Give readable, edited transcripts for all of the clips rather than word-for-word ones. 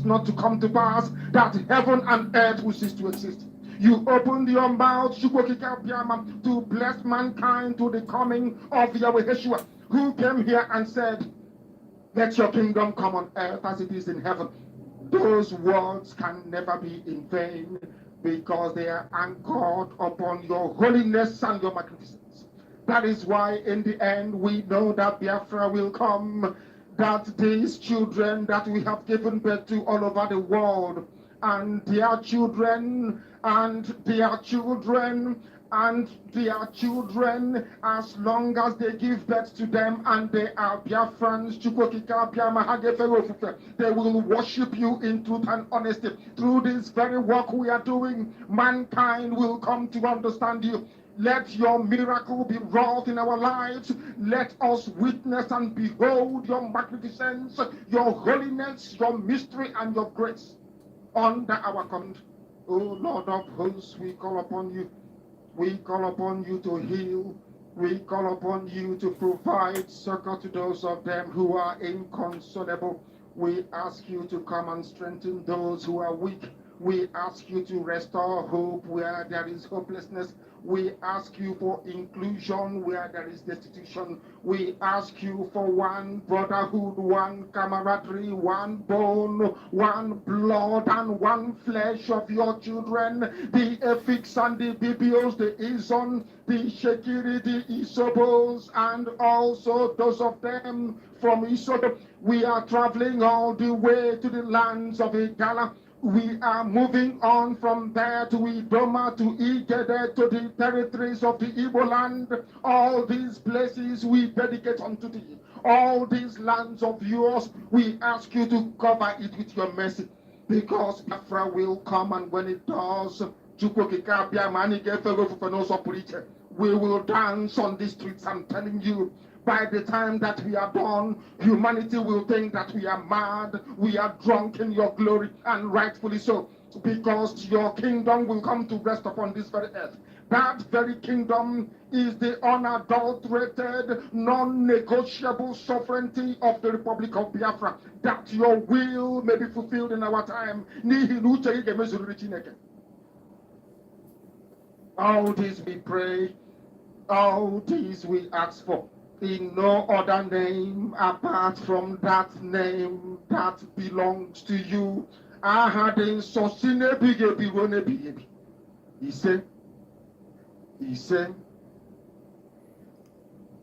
Not to come to pass, that heaven and earth will cease to exist. You opened your mouth to bless mankind to the coming of Yahweh Yeshua, who came here and said, let your kingdom come on earth as it is in heaven. Those words can never be in vain because they are anchored upon your holiness and your magnificence. That is why in the end we know that Biafra will come, that these children that we have given birth to all over the world, and their children, and their children, and their children, as long as they give birth to them and they are Biafrans, they will worship you in truth and honesty. Through this very work we are doing, mankind will come to understand you. Let your miracle be wrought in our lives. Let us witness and behold your magnificence, your holiness, your mystery, and your grace under our command. O Lord of hosts, we call upon you. We call upon you to heal. We call upon you to provide succor to those of them who are inconsolable. We ask you to come and strengthen those who are weak. We ask you to restore hope where there is hopelessness. We ask you for inclusion where there is destitution. We ask you for one brotherhood, one camaraderie, one bone, one blood, and one flesh of your children, the Efiks and the Bibios, the Izon, the Shekiri, the Isobos, and also those of them from Isodo. We are traveling all the way to the lands of Igala. We are moving on from there to Idoma, to Igede, to the territories of the Igbo land. All these places we dedicate unto thee. All these lands of yours, we ask you to cover it with your mercy. Because Biafra will come, and when it does, we will dance on the streets. I'm telling you, by the time that we are done, humanity will think that we are mad, we are drunk in your glory, and rightfully so, because your kingdom will come to rest upon this very earth. That very kingdom is the unadulterated, non-negotiable sovereignty of the Republic of Biafra, that your will may be fulfilled in our time. All this we pray, all this we ask for. in no other name apart from that name that belongs to you. I had in Sosine Bigebi. He said,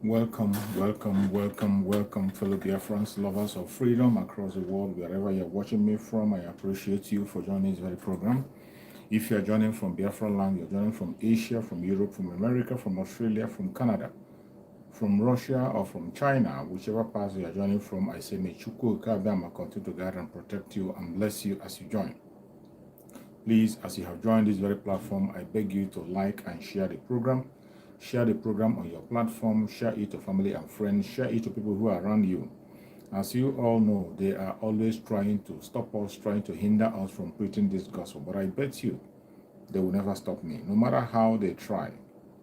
Welcome, welcome, welcome, welcome, fellow Biafrans, lovers of freedom across the world, wherever you're watching me from. I appreciate you for joining this very program. If you're joining from Biafra land, you're joining from Asia, from Europe, from America, from Australia, from Canada, from Russia, or from China, whichever part you're joining from, I say, may Chukwu Kabiyama continue to guide and protect you and bless you as you join. Please, as you have joined this very platform, I beg you to like and share the program. Share the program on your platform, share it to family and friends, share it to people who are around you. As you all know, they are always trying to stop us, trying to hinder us from preaching this gospel. But I bet you, they will never stop me. No matter how they try,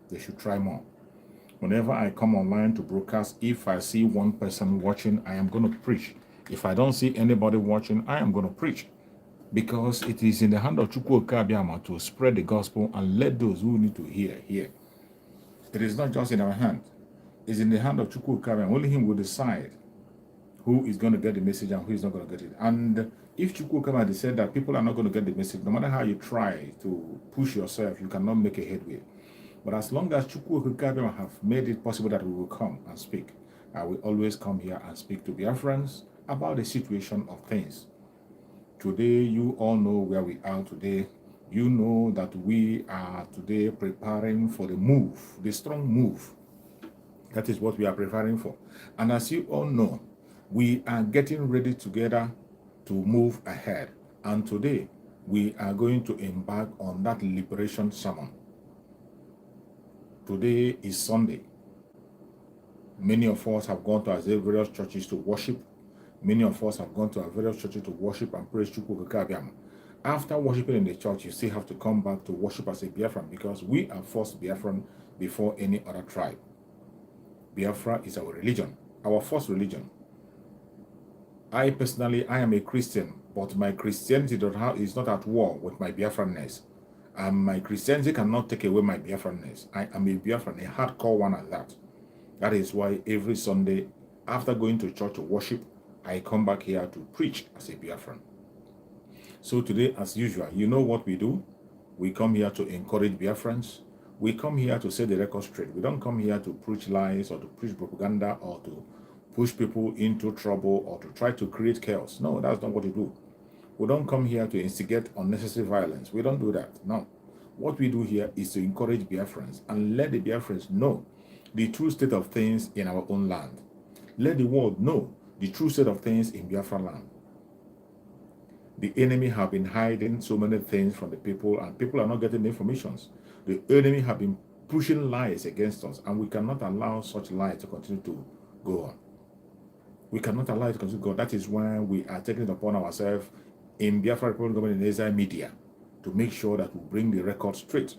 they should try more. Whenever I come online to broadcast, if I see one person watching, I am going to preach. If I don't see anybody watching, I am going to preach. Because it is in the hand of Chukwu Kabiyama to spread the gospel and let those who need to hear. It is not just in our hand. It's in the hand of Chukwu Kabiyama. Only him will decide who is going to get the message and who is not going to get it. And if Chukwu Kabiyama said that people are not going to get the message, no matter how you try to push yourself, you cannot make a headway. But as long as Chukwu Kabiyama have made it possible that we will come and speak, I will always come here and speak to Biafrans about the situation of things. Today, you all know where we are today. You know that we are today preparing for the move, the strong move. That is what we are preparing for. And as you all know, we are getting ready together to move ahead. And today, we are going to embark on that liberation sermon. Today is Sunday. Many of us have gone to our various churches to worship. Many of us have gone to our various churches to worship and praise Chukwu Kabiyama. After worshiping in the church, you still have to come back to worship as a Biafran because we are first Biafran before any other tribe. Biafra is our religion, our first religion. I personally, I am a Christian, but my Christianity is not at war with my Biafranness. And my Christianity cannot take away my Biafranness. I am a Biafran, a hardcore one at that. That is why every Sunday, after going to church to worship, I come back here to preach as a Biafran. So today, as usual, you know what we do? We come here to encourage Biafrans. We come here to set the record straight. We don't come here to preach lies or to preach propaganda or to push people into trouble or to try to create chaos. No, that's not what we do. We don't come here to instigate unnecessary violence. We don't do that. No. What we do here is to encourage Biafrans and let the Biafrans know the true state of things in our own land. Let the world know the true state of things in Biafra land. The enemy have been hiding so many things from the people, and people are not getting the information. The enemy have been pushing lies against us, and we cannot allow such lies to continue to go on. We cannot allow it to continue to go on. That is why we are taking it upon ourselves in Biafra Republic Government in Exile Media to make sure that we bring the record straight,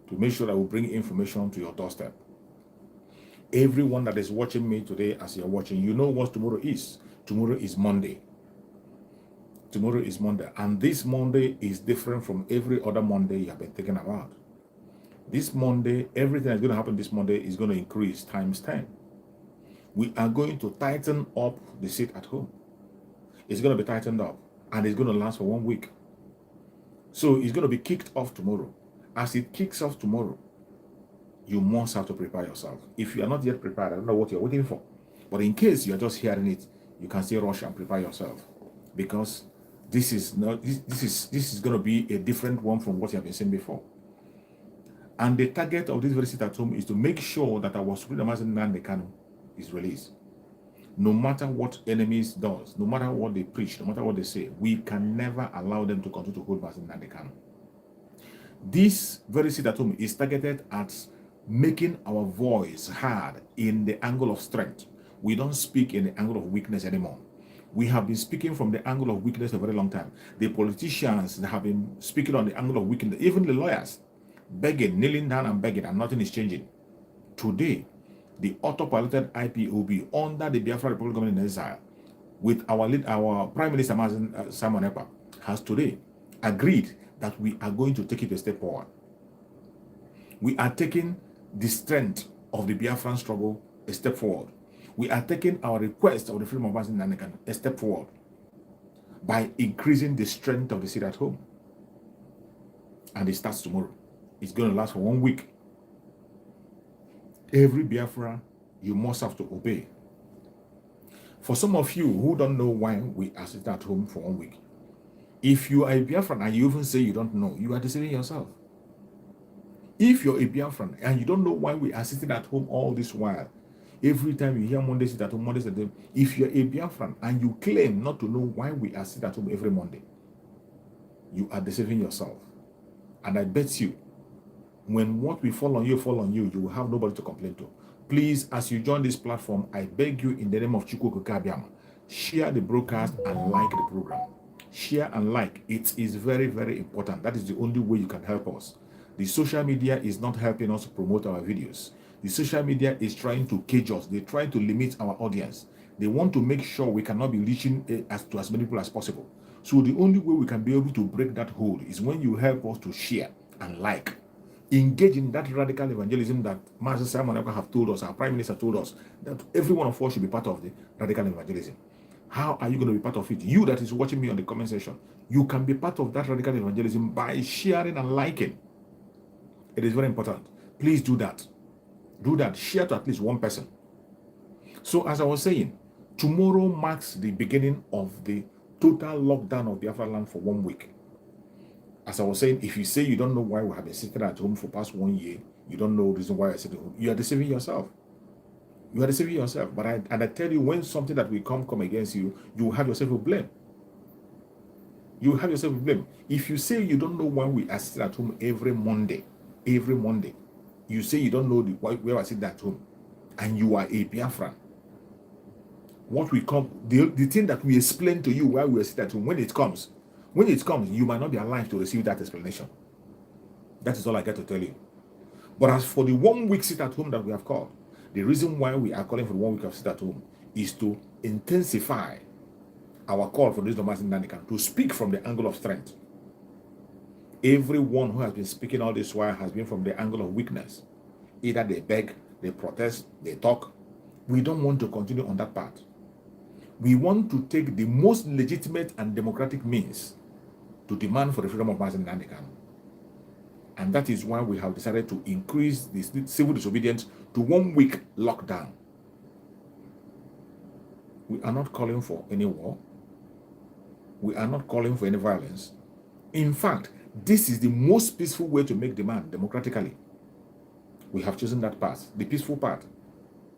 to make sure that we bring information to your doorstep. Everyone that is watching me today, as you're watching, you know what tomorrow is. Tomorrow is Monday. Tomorrow is Monday. And this Monday is different from every other Monday you have been thinking about. This Monday, everything that's going to happen this Monday is going to increase times 10. We are going to tighten up the seat at home. It's going to be tightened up. And it's going to last for 1 week. So it's going to be kicked off tomorrow. As it kicks off tomorrow, you must have to prepare yourself. If you are not yet prepared, I don't know what you're waiting for. But in case you're just hearing it, you can still rush and prepare yourself. Because this is going to be a different one from what you have been saying before. And the target of this very sit at home is to make sure that our Supreme Nnamdi Kanu is released. No matter what enemies does, no matter what they preach, no matter what they say, we can never allow them to continue to hold Nnamdi Kanu. This very sit at home is targeted at making our voice heard in the angle of strength. We don't speak in the angle of weakness anymore. We have been speaking from the angle of weakness a very long time. The politicians have been speaking on the angle of weakness, even the lawyers, begging, kneeling down and begging, and nothing is changing. Today, the autopiloted IPOB under the Biafra Republic Government in Exile, with our Prime Minister Simon Ekpa, has today agreed that we are going to take it a step forward. We are taking the strength of the Biafran struggle a step forward. We are taking our request of the freedom of Mazen Nnamdi a step forward by increasing the strength of the seat at home. And it starts tomorrow. It's going to last for 1 week. Every Biafra, you must have to obey. For some of you who don't know why we are sitting at home for 1 week, if you are a Biafran and you even say you don't know, you are deceiving yourself. If you're a Biafran and you don't know why we are sitting at home all this while, every time you hear Monday sit at home, Monday sit at home, if you're a Biafran and you claim not to know why we are sitting at home every Monday, you are deceiving yourself. And I bet you, when what we fall on you, you will have nobody to complain to. Please, as you join this platform, I beg you in the name of Chukwu Kabiama, share the broadcast and like the program. Share and like. It is very, very important. That is the only way you can help us. The social media is not helping us to promote our videos. The social media is trying to cage us. They try to limit our audience. They want to make sure we cannot be reaching as many people as possible. So the only way we can be able to break that hold is when you help us to share and like. Engage in that radical evangelism that Master Simon Ekpa have told us, our Prime Minister told us, that every one of us should be part of the radical evangelism. How are you going to be part of it? You that is watching me on the comment section, you can be part of that radical evangelism by sharing and liking. It is very important. Please do that. Do that. Share to at least one person. So as I was saying, tomorrow marks the beginning of the total lockdown of Biafra land for 1 week. As I was saying, if you say you don't know why we have been sitting at home for past 1 year, you don't know the reason why you're sitting at home, you are deceiving yourself. You are deceiving yourself. But I tell you, when something that will come against you, you will have yourself to blame. You will have yourself to blame. If you say you don't know why we are sitting at home every Monday, you say you don't know why we are sitting at home, and you are a Biafran, what we come, the thing that we explain to you why we are sitting at home, when it comes, you might not be alive to receive that explanation. That is all I get to tell you. But as for the 1 week sit at home that we have called, the reason why we are calling for the 1 week of sit at home is to intensify our call for this Mazen Nnamdi to speak from the angle of strength. Everyone who has been speaking all this while has been from the angle of weakness. Either they beg, they protest, they talk. We don't want to continue on that path. We want to take the most legitimate and democratic means to demand for the freedom of Mazen Nnamdi. And that is why we have decided to increase the civil disobedience to 1 week lockdown. We are not calling for any war. We are not calling for any violence. In fact, this is the most peaceful way to make demand democratically. We have chosen that path, the peaceful path,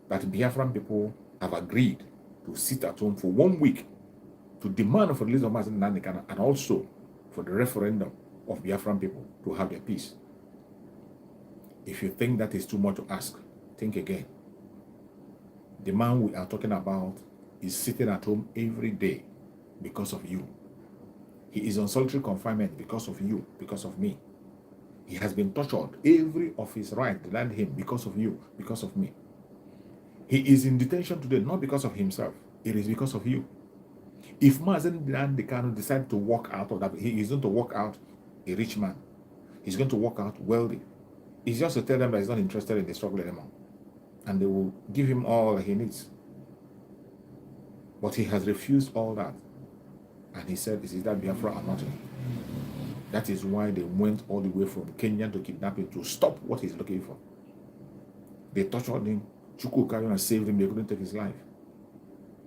that Biafran people have agreed to sit at home for 1 week to demand for the release of Mazen Nnamdi and also for the referendum of Biafran people to have their peace. If you think that is too much to ask, think again. The man we are talking about is sitting at home every day because of you. He is on solitary confinement because of you, because of me. He has been tortured. Every of his right denied him because of you, because of me. He is in detention today, not because of himself. It is because of you. If Mazen Nnamdi decide to walk out of that, he is going to walk out a rich man. He's going to walk out wealthy. It's just to tell them that he's not interested in the struggle anymore. And they will give him all he needs. But he has refused all that. And he said, is that Biafra or nothing? That is why they went all the way from Kenya to kidnap him to stop what he's looking for. They tortured him. Chukwu carried and saved him. They couldn't take his life.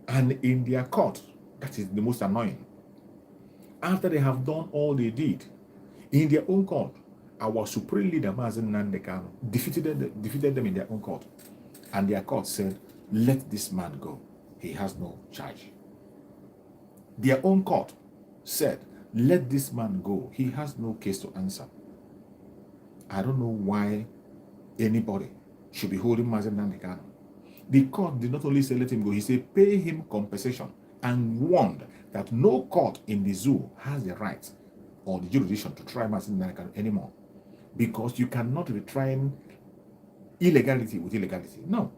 And in their court, that is the most annoying. After they have done all they did, in their own court, our supreme leader, Mazen Nnamdi, defeated them in their own court. And their court said, let this man go. He has no charge. Their own court said, let this man go. He has no case to answer. I don't know why anybody should be holding Mazen Nnamdi. The court did not only say let him go, he said pay him compensation and warned that no court in the zoo has the right or the jurisdiction to try Mazen Nnamdi anymore, because you cannot be trying illegality with illegality. No.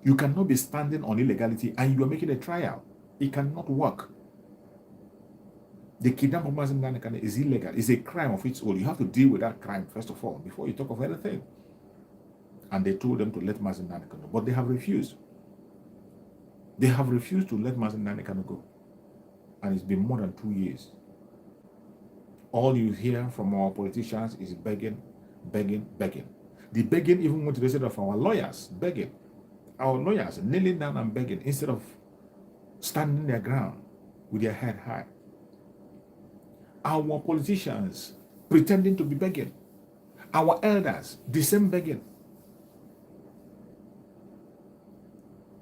You cannot be standing on illegality and you are making a trial. It cannot work. The kidnapping of Mazen Nnamdi is illegal. It's a crime of its own. You have to deal with that crime first of all before you talk of anything. And they told them to let Mazen Nnamdi Kanu go. But they have refused. They have refused to let Mazen Nnamdi Kanu go. And it's been more than 2 years. All you hear from our politicians is begging, begging, begging. The begging even went to the side of our lawyers, begging. Our lawyers kneeling down and begging instead of standing their ground with their head high. Our politicians pretending to be begging. Our elders, the same begging.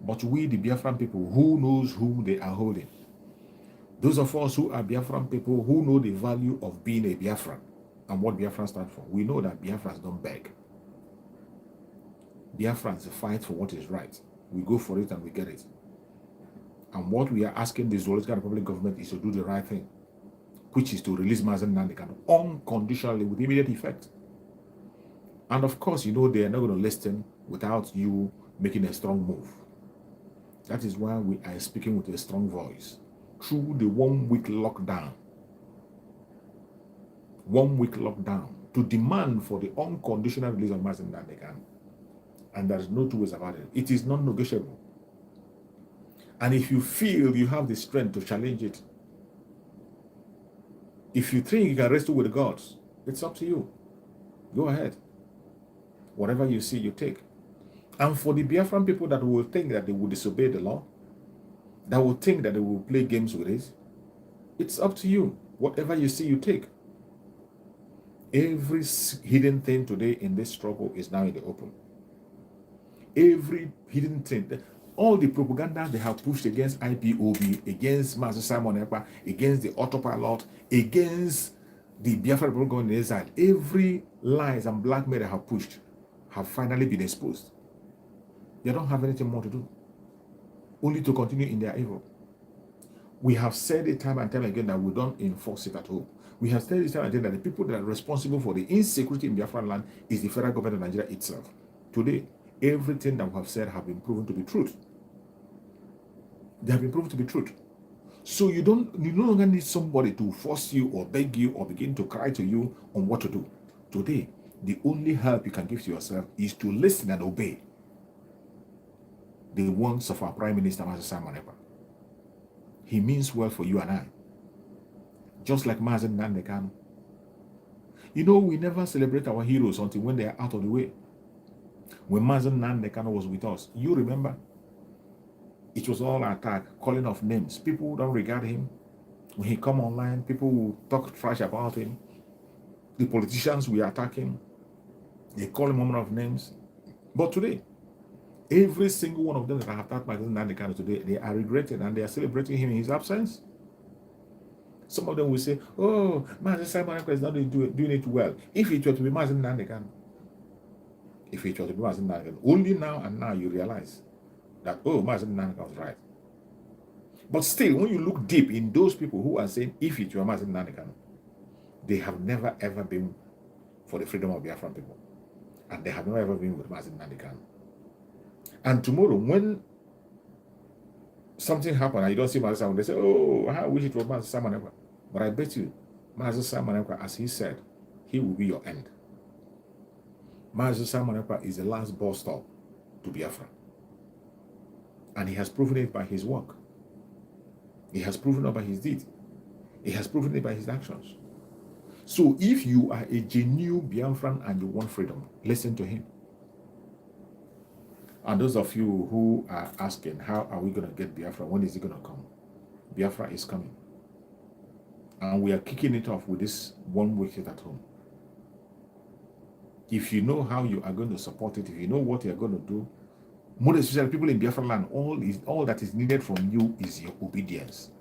But we, the Biafran people, who knows whom they are holding? Those of us who are Biafran people who know the value of being a Biafran and what Biafran stands for, we know that Biafrans don't beg. Biafrans fight for what is right. We go for it and we get it. And what we are asking the Zoological Republic government is to do the right thing, which is to release Mazen Nnamdi Kanu unconditionally with immediate effect. And of course, you know they are not going to listen without you making a strong move. That is why we are speaking with a strong voice through the 1 week lockdown. 1 week lockdown to demand for the unconditional release of Mazen Nnamdi Kanu. And there is no two ways about it. It is non-negotiable. And if you feel you have the strength to challenge it, if you think you can wrestle with the gods, it's up to you. Go ahead. Whatever you see, you take. And for the Biafran people that will think that they will disobey the law, that will think that they will play games with it, it's up to you. Whatever you see, you take. Every hidden thing today in this struggle is now in the open. Every hidden thing, all the propaganda they have pushed against IPOB, against Master Simon Ekpa, against the autopilot, against the Biafra people going in exile, every lies and blackmail they have pushed have finally been exposed. They don't have anything more to do, only to continue in their evil. We have said it time and time again that we don't enforce it at home. We have said it time and time that the people that are responsible for the insecurity in Biafran land is the federal government of Nigeria itself. Today, everything that we have said have been proven to be truth. They have been proven to be truth. So you no longer need somebody to force you or beg you or begin to cry to you on what to do. Today, the only help you can give to yourself is to listen and obey the wants of our Prime Minister, Master Simon Ekpa. He means well for you and I. Just like Mazen Nnamdi Kanu. You know, we never celebrate our heroes until when they are out of the way. When Mazen Nnamdi Kanu was with us, you remember? It was all attack, calling of names. People don't regard him. When he come online, people will talk trash about him. The politicians will attack him. They call him a number of names. But today, every single one of them that have attacked Mazen Nnamdi Kanu today, they are regretting and they are celebrating him in his absence. Some of them will say, oh, Mazen Simon Ekpa is not doing it well. If it were to be Mazen Nnamdi Kanu, if it were to be Mazen Nnamdi Kanu, only now and now you realize that, oh, Mazen Nnamdi Kanu was right. But still, when you look deep in those people who are saying, if it were Mazen Nnamdi Kanu, they have never ever been for the freedom of Biafran people. And they have never ever been with Mazen Nnamdi Kanu. And tomorrow, when something happens and you don't see Mazen Simon, they say, oh, I wish it was Mazen Simon Ekpa. But I bet you, Mazen Simon Ekpa, as he said, he will be your end. Mazen Simon Ekpa is the last bus stop to Biafra. And he has proven it by his work. He has proven it by his deed. He has proven it by his actions. So if you are a genuine Biafran and you want freedom, listen to him. And those of you who are asking, how are we going to get Biafra? When is it going to come? Biafra is coming. And we are kicking it off with this 1 week at home. If you know how you are going to support it, if you know what you are going to do, more especially people in Biafra land, all that is needed from you is your obedience.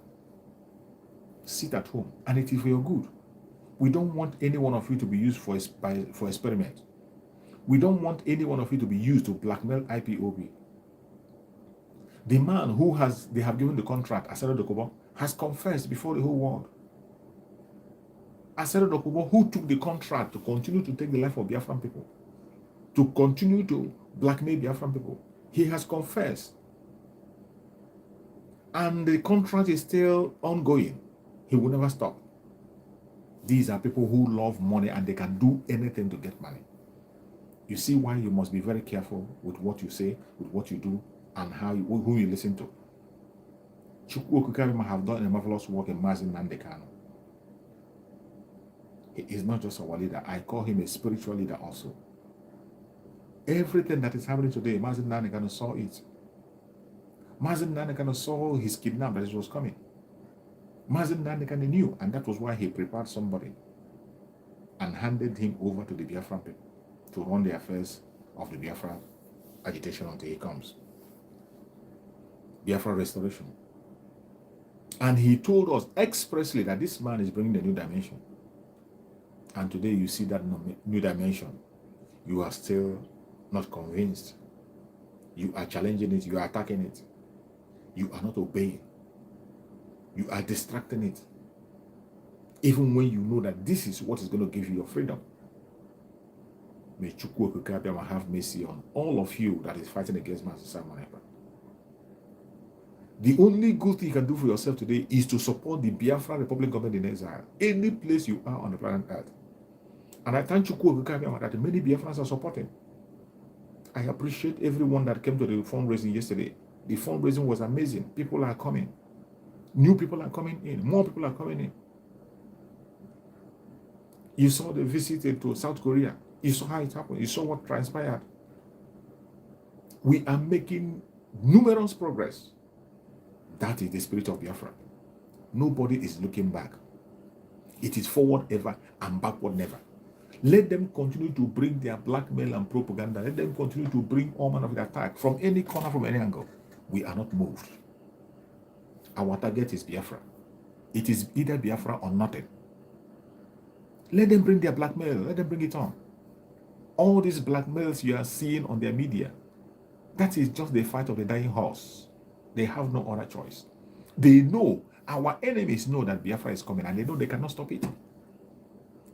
Sit at home, and it is for your good. We don't want any one of you to be used for experiment. We don't want any one of you to be used to blackmail IPOB. The man who they have given the contract, Asero Dokubo, has confessed before the whole world. Asero Dokubo, who took the contract to continue to take the life of Biafran people, to continue to blackmail Biafran people, he has confessed. And the contract is still ongoing. He will never stop. These are people who love money and they can do anything to get money. You see why you must be very careful with what you say, with what you do, and who you listen to. Chukwu Okukabima have done a marvelous work in Mazin Nandekano. He is not just our leader. I call him a spiritual leader also. Everything that is happening today, Mazin Nandekano saw it. Mazin Nandekano saw his kidnap that it was coming. Mazin Nandekano knew, and that was why he prepared somebody and handed him over to the Biafran people to run the affairs of the Biafra agitation until he comes. Biafra restoration. And he told us expressly that this man is bringing a new dimension. And today you see that new dimension. You are still not convinced. You are challenging it. You are attacking it. You are not obeying. You are distracting it. Even when you know that this is what is going to give you your freedom. May Chukwu Okukabiyama have mercy on all of you that is fighting against Master Simon Ekpa. The only good thing you can do for yourself today is to support the Biafra Republic government in exile, any place you are on the planet Earth. And I thank Chukwu Okukabiyama that many Biafrans are supporting. I appreciate everyone that came to the fundraising yesterday. The fundraising was amazing. People are coming. New people are coming in. More people are coming in. You saw the visit to South Korea. You saw how it happened. You saw what transpired. We are making numerous progress. That is the spirit of Biafra. Nobody is looking back. It is forward ever and backward never. Let them continue to bring their blackmail and propaganda. Let them continue to bring all manner of attack from any corner, from any angle. We are not moved. Our target is Biafra. It is either Biafra or nothing. Let them bring their blackmail. Let them bring it on. All these blackmails you are seeing on their media, that is just the fight of the dying horse. They have no other choice. They know, our enemies know that Biafra is coming, and they know they cannot stop it.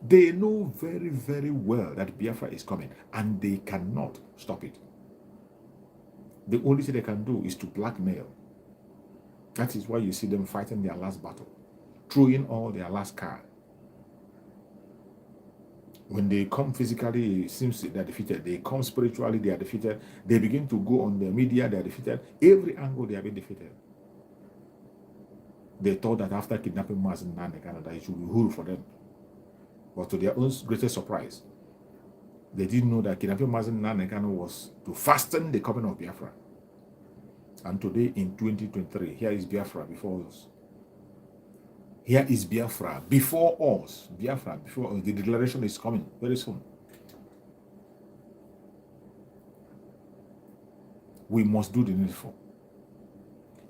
They know very, very well that Biafra is coming, and they cannot stop it. The only thing they can do is to blackmail. That is why you see them fighting their last battle, throwing all their last card. When they come physically, it seems they're defeated. They come spiritually, they are defeated. They begin to go on the media, they are defeated. Every angle, they have been defeated. They thought that after kidnapping Maz in Canada, it should be huru for them. But to their own greatest surprise, they didn't know that kidnapping Maz in Canada was to fasten the coming of Biafra. And today, in 2023, here is Biafra before us. Here is Biafra before us. Biafra before us. The declaration is coming very soon. We must do the needful.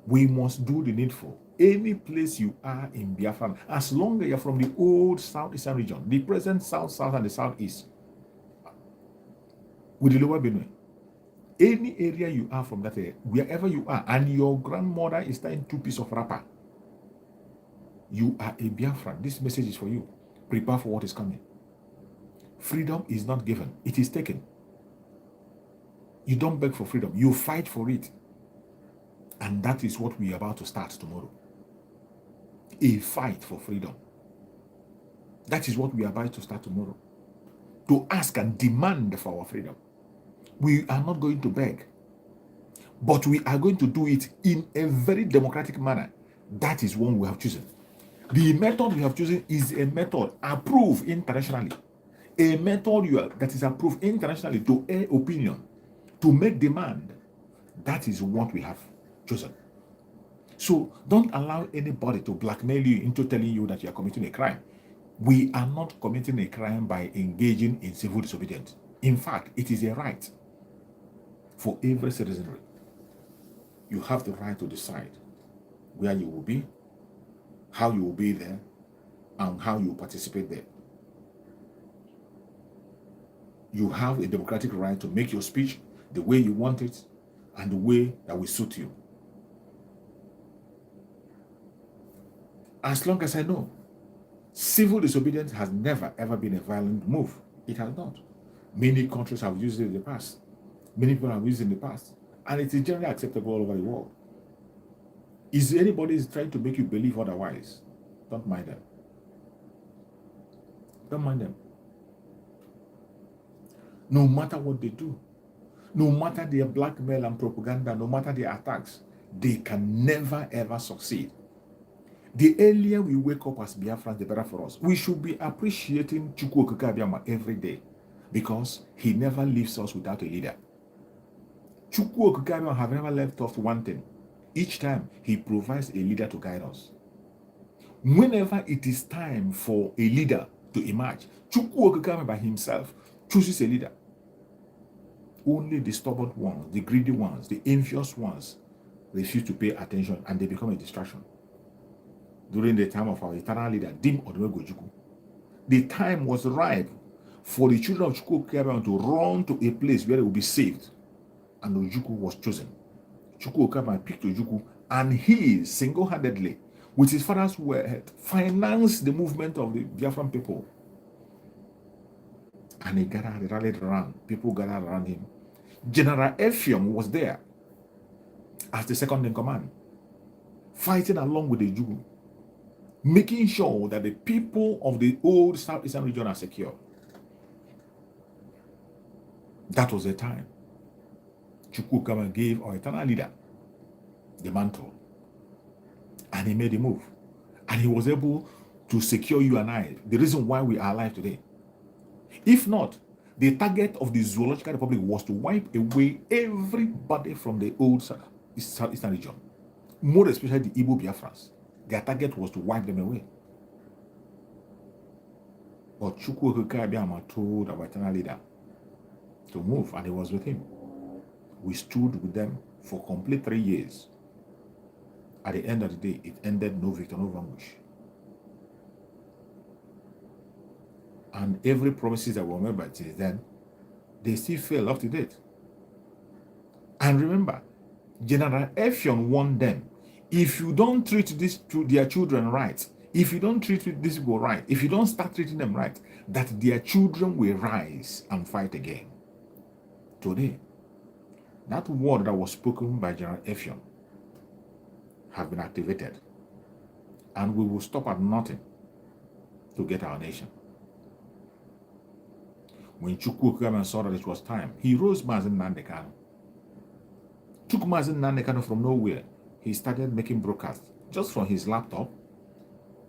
We must do the needful. Any place you are in Biafra, as long as you're from the old southeastern region, the present south, and the southeast, with the lower Benue, any area you are from that area, wherever you are, and your grandmother is tying 2 pieces of wrapper, you are a Biafran. This message is for you. Prepare for what is coming. Freedom is not given. It is taken. You don't beg for freedom. You fight for it. And that is what we are about to start tomorrow. A fight for freedom. That is what we are about to start tomorrow. To ask and demand for our freedom. We are not going to beg. But we are going to do it in a very democratic manner. That is one we have chosen. The method we have chosen is a method approved internationally. A method that is approved internationally to air opinion, to make demand. That is what we have chosen. So don't allow anybody to blackmail you into telling you that you are committing a crime. We are not committing a crime by engaging in civil disobedience. In fact, it is a right for every citizenry. You have the right to decide where you will be, how you will be there, and how you will participate there. You have a democratic right to make your speech the way you want it and the way that will suit you. As long as I know, civil disobedience has never ever been a violent move. It has not. Many countries have used it in the past. Many people have used it in the past. And it is generally acceptable all over the world. Is anybody trying to make you believe otherwise? Don't mind them. Don't mind them. No matter what they do, no matter their blackmail and propaganda, no matter their attacks, they can never ever succeed. The earlier we wake up as Biafrans, the better for us. We should be appreciating Chukwu Okike Abiama every day because he never leaves us without a leader. Chukwu Okike Abiama have never left us wanting. Each time he provides a leader to guide us. Whenever it is time for a leader to emerge, Chukwu Okike Abiama by himself chooses a leader. Only the stubborn ones, the greedy ones, the envious ones refuse to pay attention and they become a distraction. During the time of our eternal leader, Dim Odumegwu Ojukwu, the time was ripe for the children of Chukwu Okike Abiama to run to a place where they will be saved. And Ojukwu was chosen. Chukwu Okike Abiama picked Ojukwu, and he single-handedly, with his father's word, financed the movement of the Biafran people. And he rallied around. People gathered around him. General Effiong was there as the second in command, fighting along with the Ojukwu, making sure that the people of the old Southeastern region are secure. That was the time Chukwu Okike Abiama gave our eternal leader the mantle. And he made a move. And he was able to secure you and I, the reason why we are alive today. If not, the target of the Zoological Republic was to wipe away everybody from the old Southeastern region, more especially the Igbo Biafrans. Their target was to wipe them away. But Chukwu Okike Abiama told our eternal leader to move, and he was with him. We stood with them for complete 3 years. At the end of the day, it ended no victor, no vanquish. And every promises that were made by since then, they still fail up to date. And remember, General Effiong warned them, if you don't treat their children right, if you don't treat these people right, if you don't start treating them right, that their children will rise and fight again. Today, that word that was spoken by General Effiong have been activated, and we will stop at nothing to get our nation. When Chukwu Okike Abiama saw that it was time, he rose Mazi Nnamdi Kanu, took Mazi Nnamdi Kanu from nowhere. He started making broadcasts just from his laptop,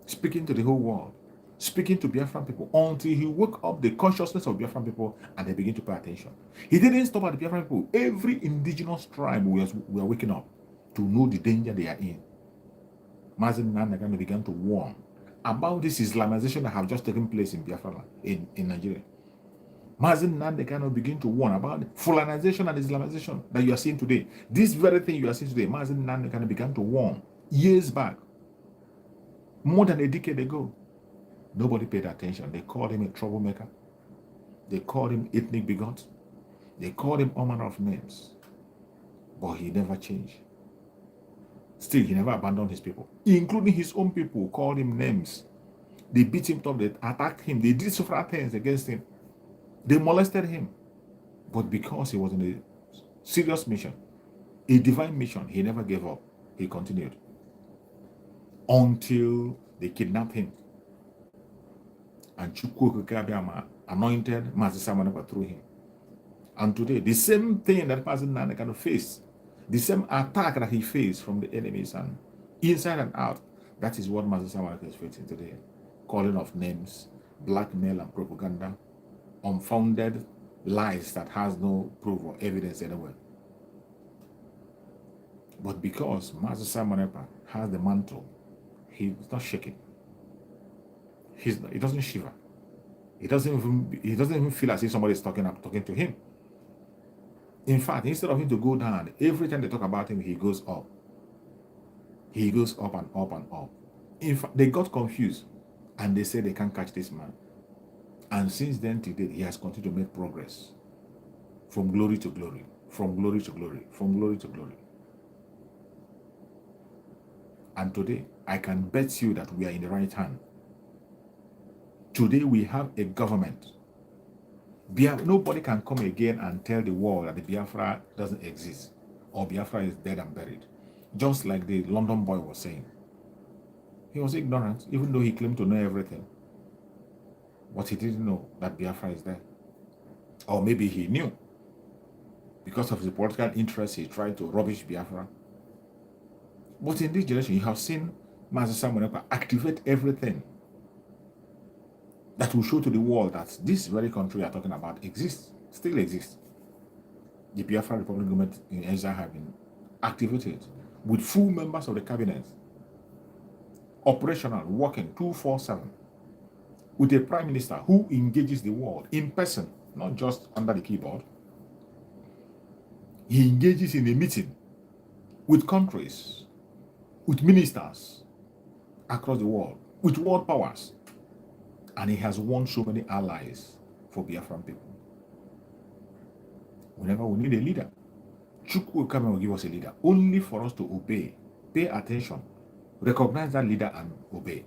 speaking to the whole world, speaking to Biafran people, until he woke up the consciousness of Biafran people and they begin to pay attention. He didn't stop at the Biafran people. Every indigenous tribe were waking up to know the danger they are in. Mazi Nnamdi Kanu began to warn about this Islamization that have just taken place in Biafra, in Nigeria. Mazi Nnamdi Kanu began to warn about Fulanization and Islamization that you are seeing today. This very thing you are seeing today, Mazi Nnamdi Kanu began to warn years back, more than a decade ago. Nobody paid attention. They called him a troublemaker. They called him ethnic bigot. They called him all manner of names. But he never changed. Still, he never abandoned his people, including his own people, called him names. They beat him up, they attacked him, they did several things against him. They molested him. But because he was in a serious mission, a divine mission, he never gave up. He continued until they kidnapped him. And Chukwu Okike Abiama anointed Mazi Simon Ekpa through him. And today, the same thing that Mazi Nnamdi Kanu faced, the same attack that he faced from the enemies and inside and out, that is what Mazi Simon Ekpa is facing today. Calling of names, blackmail and propaganda, unfounded lies that has no proof or evidence anywhere. But because Mazi Simon Ekpa has the mantle, he's not shaking. He doesn't shiver. He doesn't even feel as if somebody is talking to him. In fact, instead of him to go down, every time they talk about him, he goes up. He goes up and up and up. In fact, they got confused and they said they can't catch this man. And since then to date, he has continued to make progress from glory to glory, from glory to glory, from glory to glory. And today, I can bet you that we are in the right hand. Today, we have a government. Nobody can come again and tell the world that the Biafra doesn't exist or Biafra is dead and buried. Just like the London boy was saying. He was ignorant, even though he claimed to know everything. But he didn't know that Biafra is there. Or maybe he knew. Because of his political interest, he tried to rubbish Biafra. But in this generation, you have seen Master Samuel activate everything that will show to the world that this very country we are talking about exists, still exists. The Biafra Republic government in exile have been activated with full members of the cabinet, operational, working 24/7, with a prime minister who engages the world in person, not just under the keyboard. He engages in a meeting with countries, with ministers across the world, with world powers. And he has won so many allies for Biafran people. Whenever we need a leader, Chukwu will come and will give us a leader, only for us to obey, pay attention, recognize that leader and obey.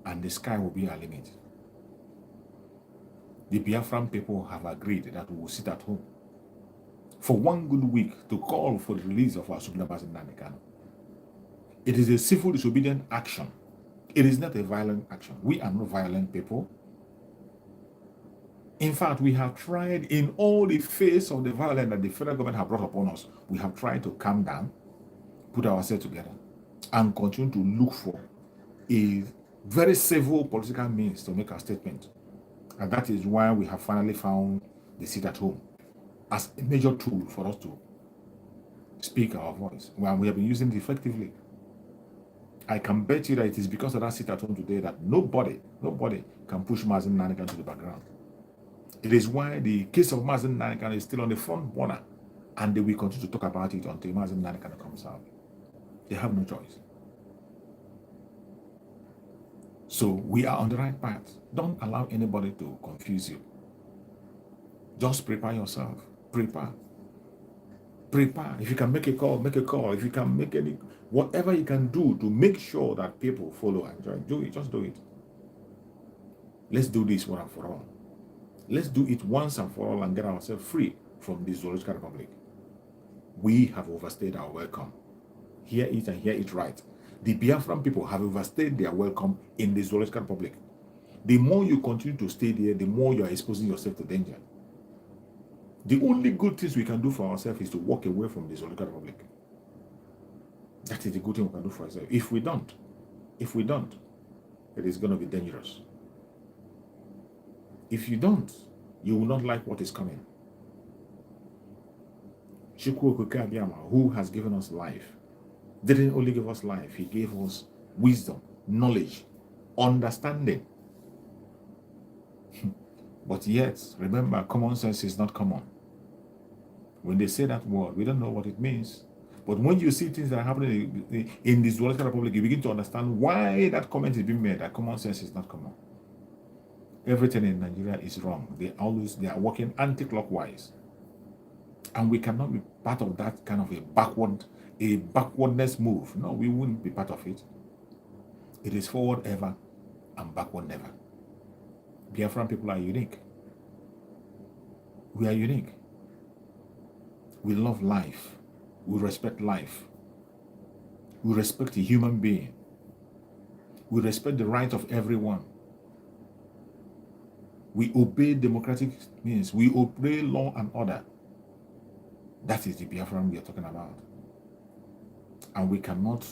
And the sky will be our limit. The Biafran people have agreed that we will sit at home for 1 good week to call for the release of our Supreme Master Nnamdi Kanu. It is a civil disobedient action. It is not a violent action. We are not violent people. In fact, we have tried in all the face of the violence that the federal government have brought upon us, we have tried to calm down, put ourselves together, and continue to look for a very civil political means to make our statement. And that is why we have finally found the sit at home as a major tool for us to speak our voice. Well, we have been using it effectively. I can bet you that it is because of that sit at home today that nobody can push Mazi Nnamdi Kanu to the background. It is why the case of Mazi Nnamdi Kanu is still on the front burner, and they will continue to talk about it until Mazi Nnamdi Kanu comes out. They have no choice. So we are on the right path. Don't allow anybody to confuse you. Just prepare yourself. Prepare. If you can make a call, make a call. If you can make whatever you can do to make sure that people follow and join, do it. Just do it. Let's do this once and for all. Let's do it once and for all and get ourselves free from this zoological republic. We have overstayed our welcome. Hear it and hear it right. The Biafran people have overstayed their welcome in the zoological republic. The more you continue to stay there, the more you are exposing yourself to danger. The only good things we can do for ourselves is to walk away from the zoological republic. That is the good thing we can do for ourselves. If we don't, it is going to be dangerous. If you don't, you will not like what is coming. Chukwu Okike Abiyama, who has given us life, didn't only give us life, he gave us wisdom, knowledge, understanding. But yet, remember, common sense is not common. When they say that word, we don't know what it means. But when you see things that are happening in the zoological republic, you begin to understand why that comment is being made, that common sense is not common. Everything in Nigeria is wrong. They are working anti-clockwise. And we cannot be part of that kind of a backwardness move. No, we wouldn't be part of it. It is forward ever and backward never. Biafran people are unique. We are unique. We love life. We respect life. We respect the human being. We respect the right of everyone. We obey democratic means. We obey law and order. That is the Biafran we are talking about. And we cannot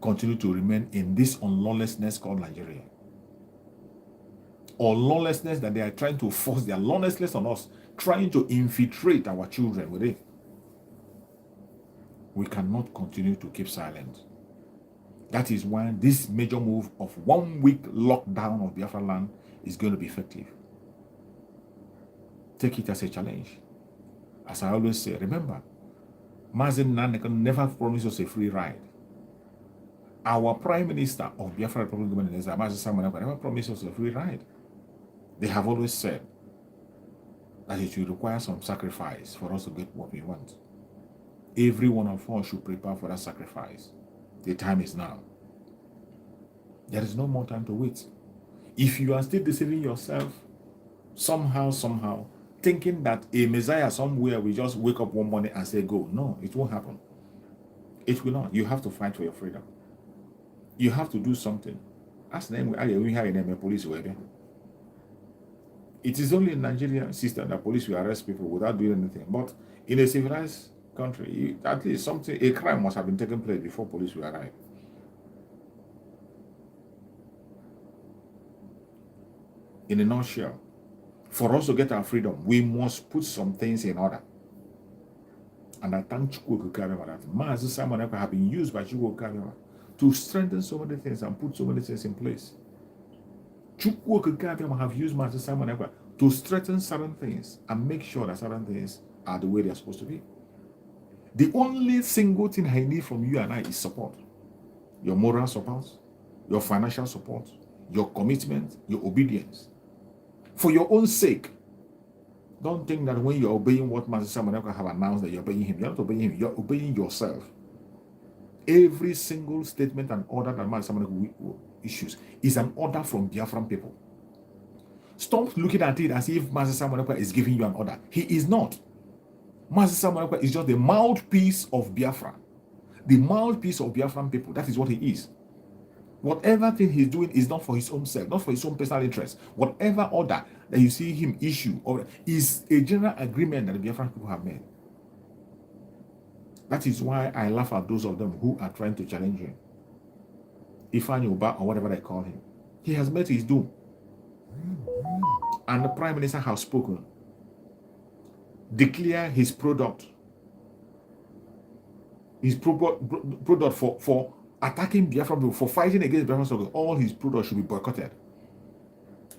continue to remain in this unlawlessness called Nigeria. Or lawlessness that they are trying to force their lawlessness on us, trying to infiltrate our children with it. We cannot continue to keep silent. That is why this major move of 1 week lockdown of Biafra land is going to be effective. Take it as a challenge. As I always say, remember, Mazi Nnamdi Kanu never promised us a free ride. Our Prime Minister of Biafra Republic of Nigeria, Mazi Samuel, never promised us a free ride. They have always said that it will require some sacrifice for us to get what we want. Every one of us should prepare for that sacrifice. The time is now. There is no more time to wait. If you are still deceiving yourself, somehow, thinking that a Messiah somewhere will just wake up one morning and say, go. No, it won't happen. It will not. You have to fight for your freedom. You have to do something. Ask them, we have a police. It is only in Nigeria system that police will arrest people without doing anything. But in a civilized country, at least a crime must have been taken place before police will arrive. In a nutshell, for us to get our freedom, we must put some things in order. And I thank Chukwu Okabema that Mazi Simon Ekpa have been used by Chukwu Okabema to strengthen so many things and put so many things in place. Chukwu Okabema have used Mazi Simon Ekpa to strengthen certain things and make sure that certain things are the way they are supposed to be. The only single thing I need from you and I is support. Your moral support, your financial support, your commitment, your obedience. For your own sake, don't think that when you're obeying what Master Simon have announced that you're obeying him, you're not obeying him, you're obeying yourself. Every single statement and order that Master Simon issues is an order from Biafran people. Stop looking at it as if Master Simon is giving you an order. He is not. Master Simon is just the mouthpiece of Biafra. The mouthpiece of Biafran people. That is what he is. Whatever thing he's doing is not for his own self, not for his own personal interest. Whatever order that you see him issue or is a general agreement that the Biafran people have made. That is why I laugh at those of them who are trying to challenge him. Ifeanyi Uba or whatever they call him. He has met his doom. And the Prime Minister has spoken. Declare his product. His product for attacking Biafra people, for fighting against Biafra struggle. All his products should be boycotted.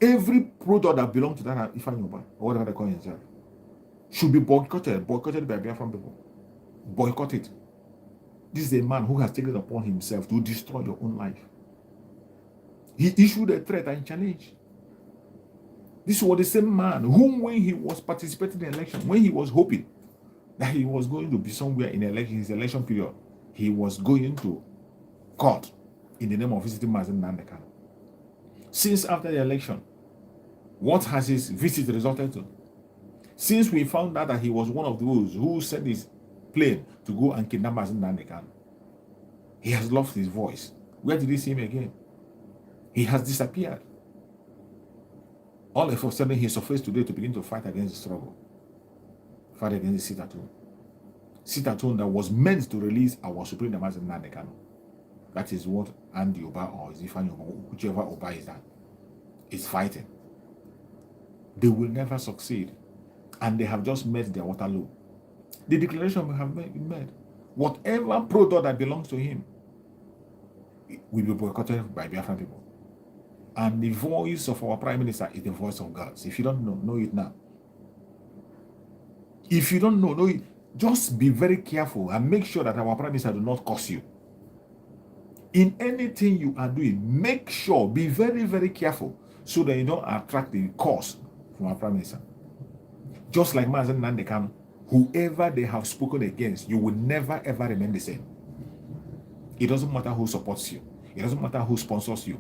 Every product that belongs to that Ifeanyi Uba or whatever they call himself should be boycotted by Biafran people. Boycott it. This is a man who has taken it upon himself to destroy your own life. He issued a threat and challenge. This was the same man whom, when he was participating in the election, when he was hoping that he was going to be somewhere in his election period, he was going to court in the name of visiting Mazen Nandekano. Since after the election, what has his visit resulted to? Since we found out that he was one of those who sent his plane to go and kidnap Mazen Nandekano, he has lost his voice. Where did he see him again? He has disappeared. All of a sudden, he surfaced today to begin to fight against the struggle. Fight against the sit-at-home. Sit-at-home that was meant to release our Supreme Mazen Nandekano. That is what Andy Oba or Ifeanyi Oba, whichever Oba is fighting. They will never succeed. And they have just met their Waterloo. The declaration will have been made. Whatever product that belongs to him will be boycotted by Biafran people. And the voice of our Prime Minister is the voice of God. So if you don't know it now. If you don't know it. Just be very careful and make sure that our Prime Minister do not curse you. In anything you are doing, make sure, be very, very careful so that you don't attract the curse from our Prime Minister. Just like Mazen Nandekano, whoever they have spoken against, you will never ever remain the same. It doesn't matter who supports you. It doesn't matter who sponsors you.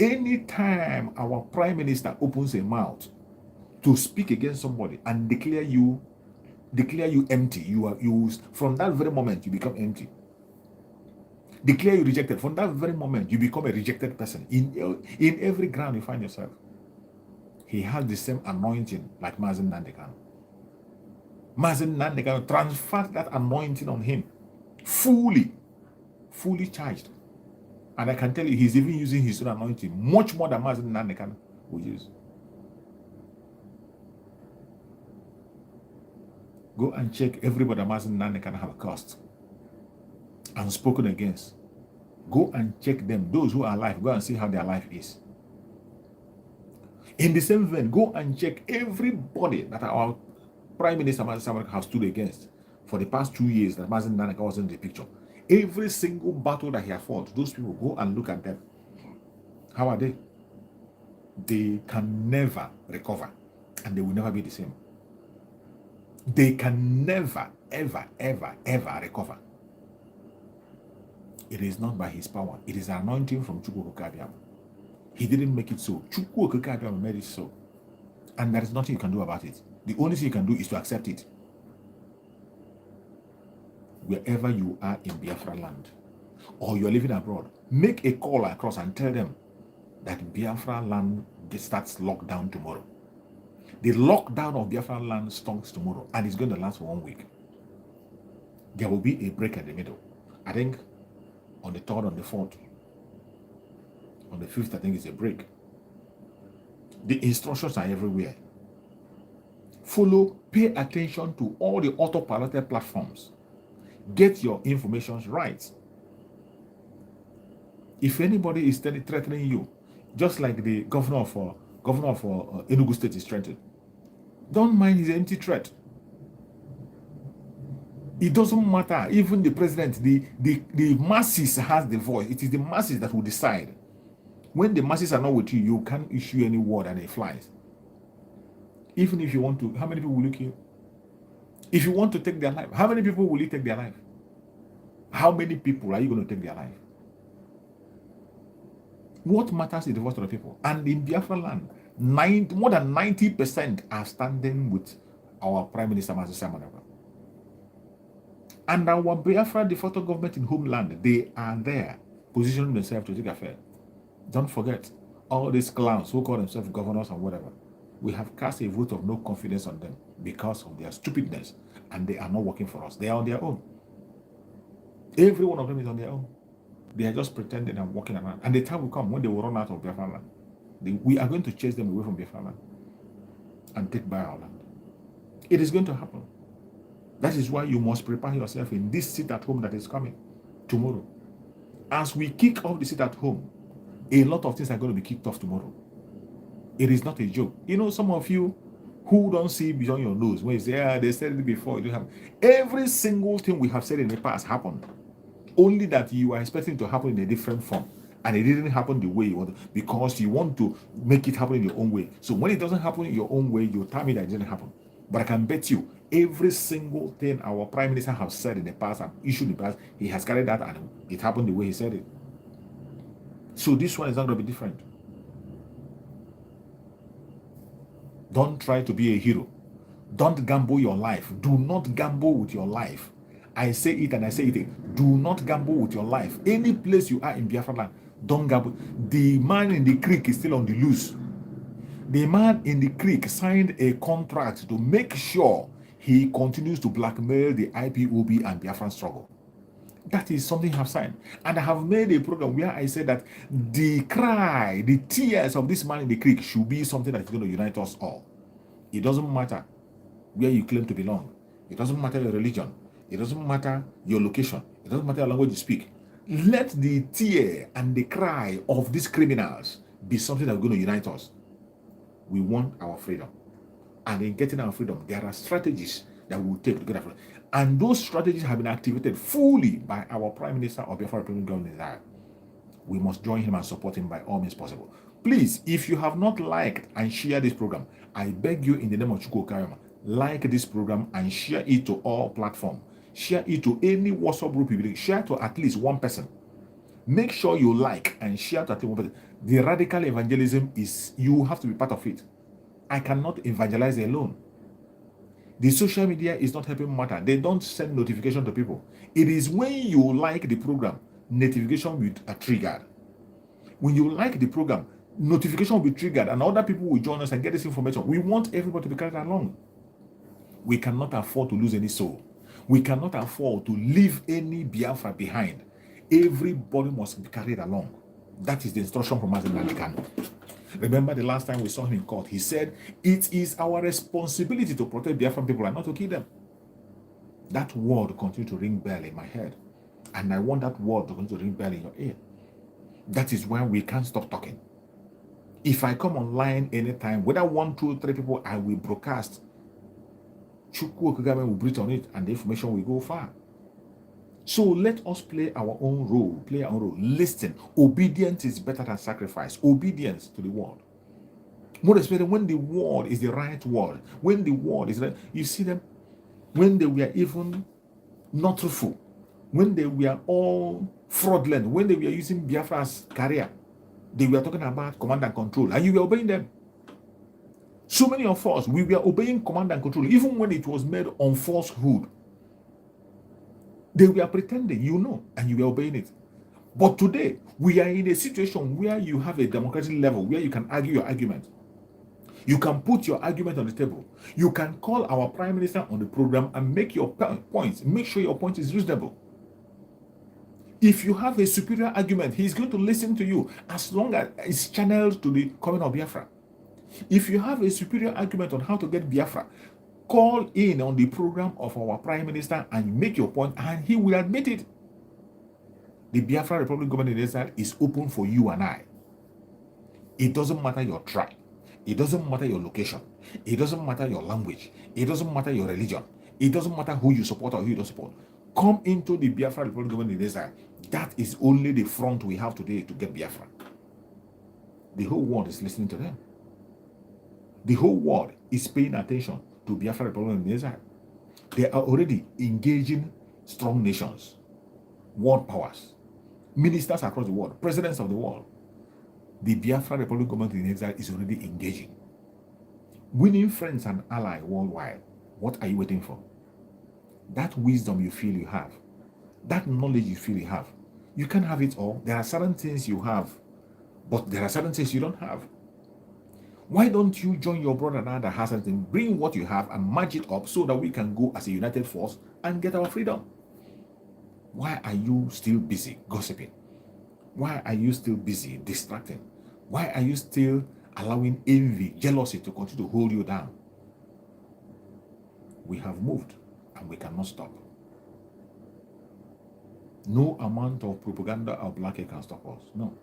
Anytime our Prime Minister opens a mouth to speak against somebody and declare you empty, you are used. From that very moment, you become empty. Declare you rejected. From that very moment, you become a rejected person. In every ground you find yourself. He has the same anointing like Mazen Nandekano. Mazen Nandekano transferred that anointing on him. Fully charged. And I can tell you, he's even using his own anointing much more than Mazen Nandekano will use. Go and check everybody that Mazen Nandekano have cursed and spoken against. Go and check them. Those who are alive, go and see how their life is. In the same vein, go and check everybody that our Prime Minister Mazen Nandekano has stood against for the past 2 years that Mazen Nandekano was in the picture. Every single battle that he has fought, those people, go and look at them. How are they? They can never recover, and they will never be the same. They can never, ever recover. It is not by his power. It is an anointing from Chukwu Okabiyama. He didn't make it so. Chukwu Okabiyama made it so. And there is nothing you can do about it. The only thing you can do is to accept it. Wherever you are in Biafra land, or you're living abroad, make a call across and tell them that Biafra land starts lockdown tomorrow. The lockdown of Biafra land starts tomorrow, and it's going to last for 1 week. There will be a break in the middle. I think on the 3rd, on the 4th, on the 5th, I think it's a break. The instructions are everywhere. Follow, pay attention to all the autopiloted platforms. Get your information right. If anybody is threatening you, just like the governor of Enugu State is threatened, don't mind his empty threat. It doesn't matter. Even the president, the masses has the voice. It is the masses that will decide. When the masses are not with you, you can't issue any word and it flies. Even if you want to, how many people will you kill? If you want to take their life, how many people will you take their life? How many people are you going to take their life? What matters is the voice of the people. And in Biafra land, more than 90% are standing with our Prime Minister, Master Simon. And our Biafra de facto government in homeland, they are there, positioning themselves to take affair. Don't forget, all these clowns who call themselves governors and whatever, we have cast a vote of no confidence on them because of their stupidness, and they are not working for us. They are on their own. Every one of them is on their own. They are just pretending and walking around. And the time will come when they will run out of Biafra land. We are going to chase them away from Biafra land and take back our land. It is going to happen. That is why you must prepare yourself in this sit at home that is coming tomorrow. As we kick off the sit at home, a lot of things are going to be kicked off tomorrow. It is not a joke. You know, some of you who don't see beyond your nose, when you say, they said it before, it didn't happen. Every single thing we have said in the past happened. Only that you are expecting it to happen in a different form. And it didn't happen the way you want, because you want to make it happen in your own way. So when it doesn't happen in your own way, you tell me that it didn't happen. But I can bet you, every single thing our Prime Minister has said in the past and issued in the past, he has carried that and it happened the way he said it. So this one is not going to be different. Don't try to be a hero. Don't gamble your life. Do not gamble with your life. I say it and I say it again. Do not gamble with your life. Any place you are in Biafra land, don't gamble. The man in the creek is still on the loose. The man in the creek signed a contract to make sure he continues to blackmail the IPOB and Biafran struggle. That is something I have signed. And I have made a program where I said that the cry, the tears of this man in the creek should be something that is going to unite us all. It doesn't matter where you claim to belong. It doesn't matter your religion. It doesn't matter your location. It doesn't matter the language you speak. Let the tear and the cry of these criminals be something that's going to unite us. We want our freedom. And in getting our freedom, there are strategies that we will take to get our freedom. And those strategies have been activated fully by our Prime Minister of Biafra Republic Government. We must join him and support him by all means possible. Please, if you have not liked and shared this program, I beg you in the name of Chukwu Okayama, like this program and share it to all platforms. Share it to any WhatsApp group you believe. Share to at least one person. Make sure you like and share to at least one person. The radical evangelism is, you have to be part of it. I cannot evangelize alone. The social media is not helping matter. They don't send notification to people. It is when you like the program, notification will be triggered. When you like the program, notification will be triggered and other people will join us and get this information. We want everybody to be carried along. We cannot afford to lose any soul. We cannot afford to leave any Biafra behind. Everybody must be carried along. That is the instruction from Mazen Nalikano. Remember the last time we saw him in court, he said, it is our responsibility to protect Biafran people and not to kill them. That word continues to ring bell in my head. And I want that word to continue to ring bell in your ear. That is why we can't stop talking. If I come online anytime, whether 1, 2, 3 people, I will broadcast. Chukwu Okagame will breathe on it and the information will go far. So let us play our own role, Listen, obedience is better than sacrifice. Obedience to the word. More especially when the word is the right word. When the word is right, you see them, when they were even not truthful, when they were all fraudulent, when they were using Biafra's career, they were talking about command and control, and you were obeying them. So many of us, we were obeying command and control, even when it was made on falsehood. They were pretending, and you were obeying it. But today, we are in a situation where you have a democratic level where you can argue your argument. You can put your argument on the table. You can call our Prime Minister on the program and make your points. Make sure your point is reasonable. If you have a superior argument, he's going to listen to you as long as it's channeled to the coming of Biafra. If you have a superior argument on how to get Biafra, call in on the program of our Prime Minister and make your point, and he will admit it. The Biafra Republic government in Israel is open for you and I. It doesn't matter your tribe. It doesn't matter your location. It doesn't matter your language. It doesn't matter your religion. It doesn't matter who you support or who you don't support. Come into the Biafra Republic government in Israel. That is only the front we have today to get Biafra. The whole world is listening to them. The whole world is paying attention to Biafra Republic in Israel. They are already engaging strong nations, world powers, ministers across the world, presidents of the world. The Biafra Republic government in Israel is already engaging. Winning friends and allies worldwide. What are you waiting for? That wisdom you feel you have, that knowledge you feel you have, you can't have it all. There are certain things you have, but there are certain things you don't have. Why don't you join your brother and that has something, bring what you have and match it up so that we can go as a united force and get our freedom? Why are you still busy gossiping? Why are you still busy distracting? Why are you still allowing envy, jealousy to continue to hold you down? We have moved and we cannot stop. No amount of propaganda or blacking can stop us. No.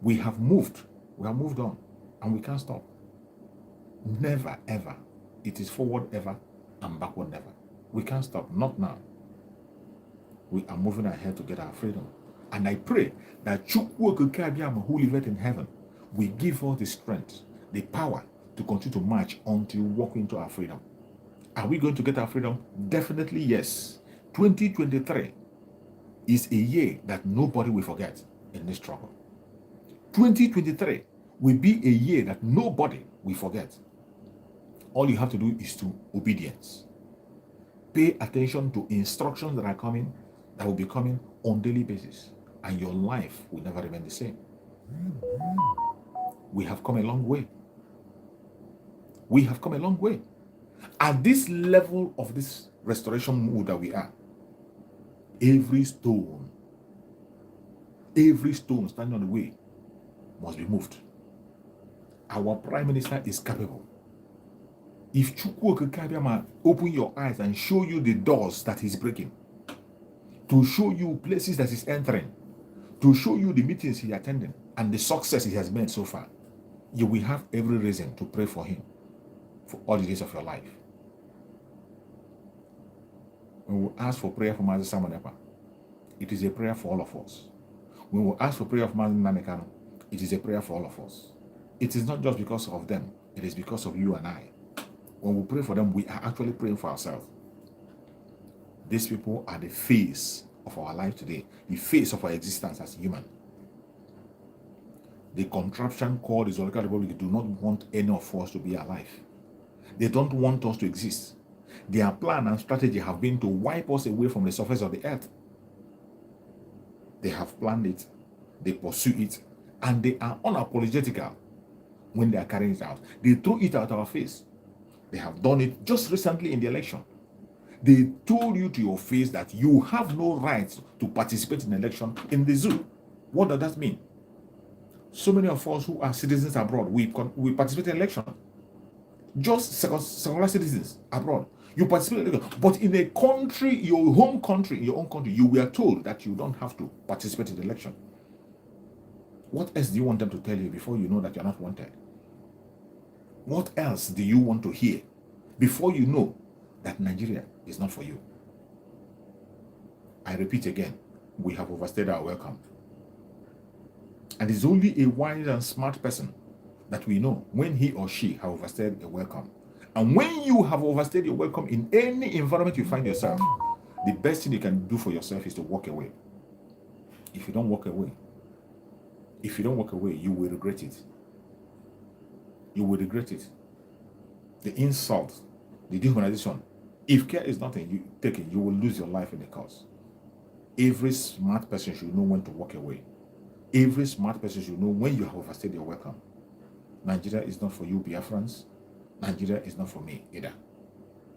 We have moved. We have moved on and we can't stop. Never, ever. It is forward ever and backward never. We can't stop. Not now. We are moving ahead to get our freedom. And I pray that Chukwu Okike who liveth in heaven will give us the strength, the power to continue to march until we walk into our freedom. Are we going to get our freedom? Definitely yes. 2023 is a year that nobody will forget in this struggle. 2023 will be a year that nobody will forget. All you have to do is to obedience. Pay attention to instructions that are coming, that will be coming on daily basis, and your life will never remain the same. We have come a long way. We have come a long way. At this level of this restoration mood that we are, every stone standing on the way must be moved. Our Prime Minister is capable. If Chukwu Okike open your eyes and show you the doors that he's breaking, to show you places that he's entering, to show you the meetings he's attending and the success he has made so far, you will have every reason to pray for him for all the days of your life. When we ask for prayer for Master Samuel Epa, it is a prayer for all of us. When we ask for prayer for Master Namekano, it is a prayer for all of us. It is not just because of them, it is because of you and I. When we pray for them, we are actually praying for ourselves. These people are the face of our life today, the face of our existence as human. The contraption called the Zoological Republic do not want any of us to be alive. They don't want us to exist. Their plan and strategy have been to wipe us away from the surface of the earth. They have planned it, they pursue it, and they are unapologetical when they are carrying it out. They throw it at our face. They have done it just recently in the election. They told you to your face that you have no right to participate in the election in the zoo. What does that mean? So many of us who are citizens abroad, we participate in election. Just secular citizens abroad, you participate in election. But in a country, your home country, in your own country, you were told that you don't have to participate in the election. What else do you want them to tell you before you know that you're not wanted? What else do you want to hear before you know that Nigeria is not for you? I repeat again, we have overstayed our welcome. And it's only a wise and smart person that we know when he or she have overstayed a welcome. And when you have overstayed your welcome in any environment you find yourself, the best thing you can do for yourself is to walk away. If you don't walk away, you will regret it. You will regret it. The insult, the dehumanization. If care is not taken, you will lose your life in the cause. Every smart person should know when to walk away. Every smart person should know when you have overstayed your welcome. Nigeria is not for you, Biafrans. Nigeria is not for me either.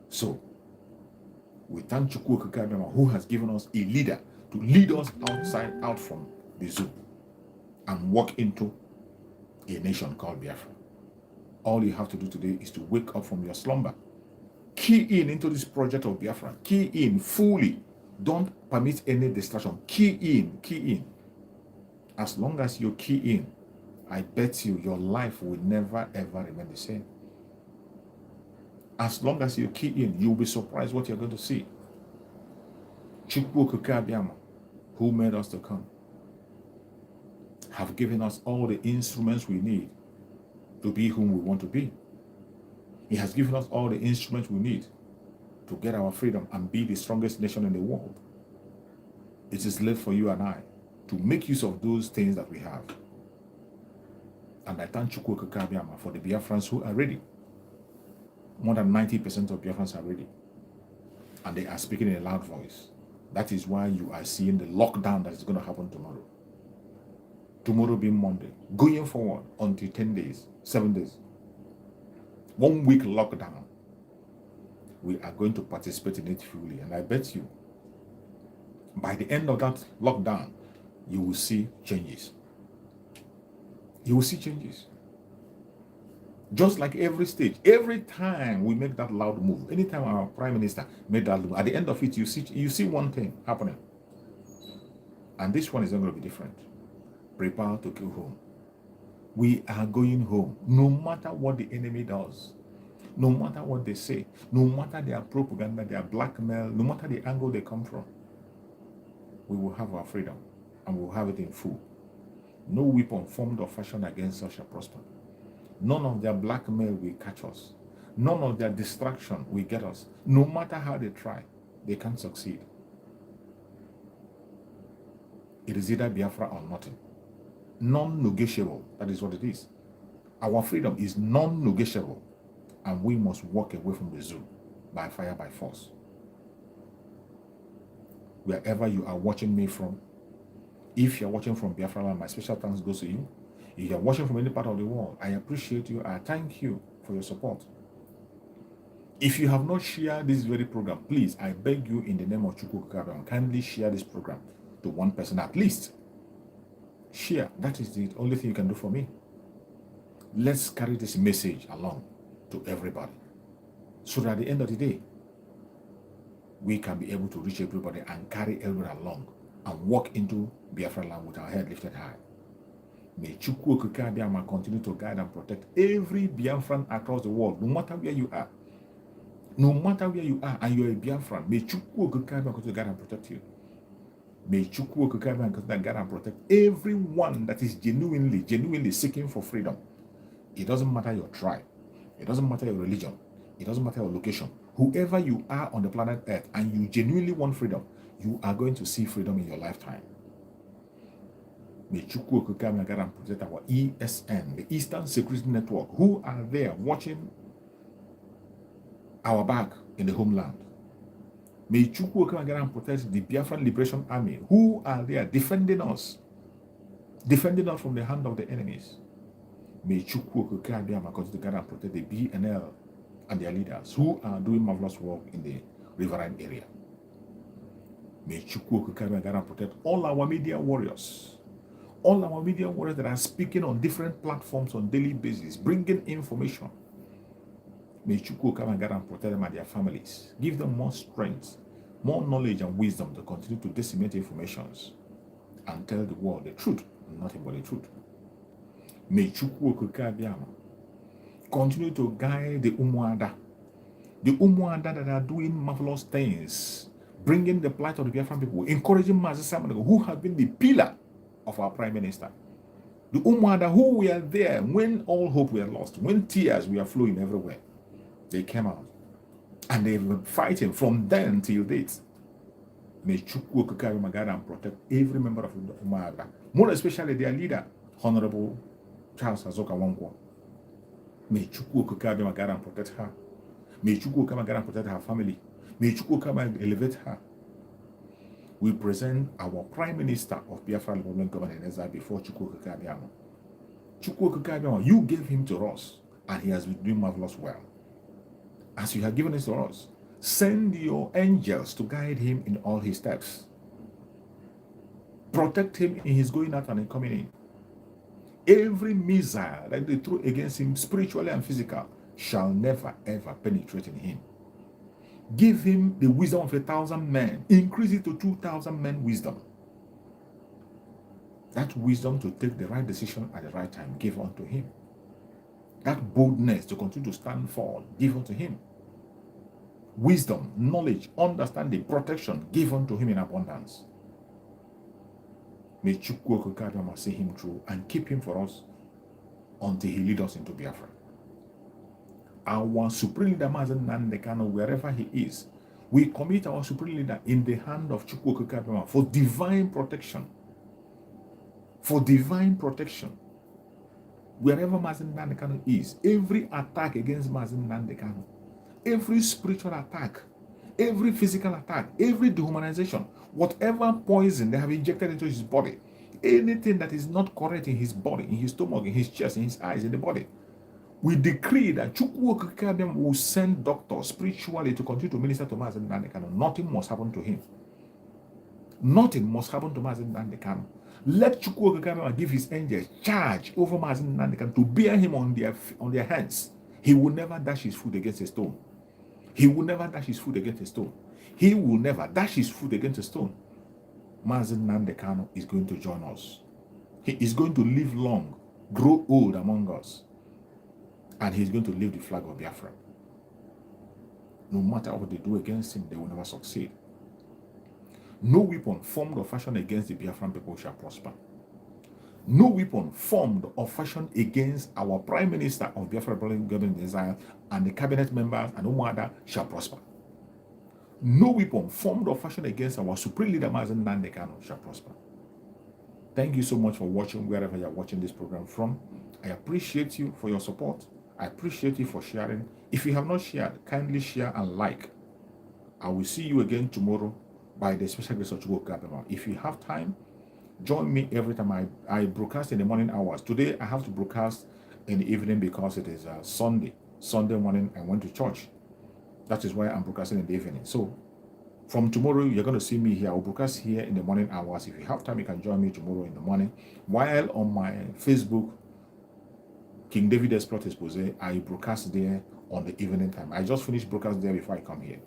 So, we thank Chukwu Okike Abiama, who has given us a leader to lead us out from the zoo and walk into a nation called Biafra. All you have to do today is to wake up from your slumber. Key in into this project of Biafra. Key in fully. Don't permit any distraction. Key in. As long as you key in, I bet you your life will never ever remain the same. As long as you key in, you'll be surprised what you're going to see. Chukwu Okike Abiama, who made us to come, have given us all the instruments we need to be whom we want to be. He has given us all the instruments we need to get our freedom and be the strongest nation in the world. It is left for you and I to make use of those things that we have. And I thank Chukwu Okike Abiama for the Biafrans who are ready. More than 90% of Biafrans are ready. And they are speaking in a loud voice. That is why you are seeing the lockdown that is going to happen tomorrow. Tomorrow being Monday. Going forward until 10 days, 7 days. 1 week lockdown. We are going to participate in it fully. And I bet you, by the end of that lockdown, you will see changes. You will see changes. Just like every stage, every time we make that loud move, anytime our Prime Minister made that move, at the end of it, you see one thing happening. And this one is not going to be different. Prepare to go home. We are going home, no matter what the enemy does, no matter what they say, no matter their propaganda, their blackmail, no matter the angle they come from. We will have our freedom, and we will have it in full. No weapon formed or fashioned against us shall prosper. None of their blackmail will catch us. None of their distraction will get us. No matter how they try, they can't succeed. It is either Biafra or nothing. Non-negotiable. That is what it is. Our freedom is non-negotiable, and we must walk away from the zoo by fire, by force. Wherever you are watching me from, if you're watching from Biafra land, my special thanks goes to you. If you're watching from any part of the world, I appreciate you. I thank you for your support. If you have not shared this very program, please, I beg you in the name of Chukwu Okike Abiama, kindly share this program to one person at least. Share. That is the only thing you can do for me. Let's carry this message along to everybody, so that at the end of the day, we can be able to reach everybody and carry everyone along and walk into Biafra land with our head lifted high. May Chukwu Okike Abiama continue to guide and protect every Biafran across the world, no matter where you are. No matter where you are and you're a Biafran, may Chukwu Okike Abiama continue to guide and protect you. May Chukwu Okike Abiama continue to guide and protect everyone that is genuinely seeking for freedom. It doesn't matter your tribe. It doesn't matter your religion. It doesn't matter your location. Whoever you are on the planet Earth and you genuinely want freedom, you are going to see freedom in your lifetime. May Chukwu Okike Abiama guide and protect our ESN, the Eastern Security Network, who are there watching our back in the homeland. May Chukwu Okike Abiama guide and protect the Biafran Liberation Army, who are there defending us from the hand of the enemies. May Chukwu Okike Abiama continue to guide and protect the BNL and their leaders, who are doing marvelous work in the riverine area. May Chukwu Okike Abiama guide and protect all our media warriors. All our media warriors that are speaking on different platforms on daily basis, bringing information. May Chukwu come and guide and protect them and their families. Give them more strength, more knowledge and wisdom to continue to disseminate informations and tell the world the truth, nothing but the truth. May Chukwu Okike Abiama continue to guide the Umuada that are doing marvelous things, bringing the plight of the Biafran people, encouraging Mazi Simon, who has been the pillar of our Prime Minister. The Umuada who were there when all hope were lost, when tears were flowing everywhere. They came out and they were fighting from then till date. May Chukwu Okike Abiama guide and protect every member of the Umuada, more especially their leader, Honorable Charles Azoka Wangwa. May Chukwu Okike Abiama guide and protect her. May Chukwu Okike Abiama guide and protect her family. May Chukwu Okike Abiama elevate her. We present our Prime Minister of Biafra Republic Government in Ezra before Chukwu Okike Abiama. You gave him to us, and he has been doing marvelous well. As you have given it to us, send your angels to guide him in all his steps. Protect him in his going out and in coming in. Every missile that they throw against him, spiritually and physical, shall never ever penetrate in him. Give him the wisdom of 1,000 men. Increase it to 2,000 men wisdom. That wisdom to take the right decision at the right time, give unto him. That boldness to continue to stand forward, give unto him. Wisdom, knowledge, understanding, protection, give unto him in abundance. May Chukwu Okikabiyama see him through and keep him for us until he leads us into Biafra. Our supreme leader, Mazen Nandekano, wherever he is, we commit our supreme leader in the hand of Chukwu Okikabiyama for divine protection. For divine protection. Wherever Mazen Nandekano is, every attack against Mazen Nandekano, every spiritual attack, every physical attack, every dehumanization, whatever poison they have injected into his body, anything that is not correct in his body, in his stomach, in his chest, in his eyes, in the body, we decree that Chukwu Okikabiyama will send doctors spiritually to continue to minister to Mazen Nandekano. Nothing must happen to him. Nothing must happen to Mazen Nandekano. Let Chukwu Okikabiyama give his angels charge over Mazen Nandekano to bear him on their hands. He will never dash his foot against a stone. He will never dash his foot against a stone. He will never dash his foot against a stone. Mazen Nandekano is going to join us. He is going to live long, grow old among us. And he's going to leave the flag of Biafra. No matter what they do against him, they will never succeed. No weapon formed or fashioned against the Biafran people shall prosper. No weapon formed or fashioned against our Prime Minister of Biafra Republic Government Israel and the cabinet members and Umada shall prosper. No weapon formed or fashioned against our Supreme Leader Mazen Nandekano shall prosper. Thank you so much for watching wherever you're watching this program from. I appreciate you for your support. I appreciate you for sharing. If you have not shared, kindly share and like. I will see you again tomorrow by the special grace of Chukwu Okikabiyama. If you have time, join me every time I broadcast in the morning hours. Today, I have to broadcast in the evening because it is Sunday. Sunday morning, I went to church. That is why I'm broadcasting in the evening. So, from tomorrow, you're going to see me here. I will broadcast here in the morning hours. If you have time, you can join me tomorrow in the morning. While on my Facebook, King David Exploit Expose, I broadcast there on the evening time. I just finished broadcast there before I come here.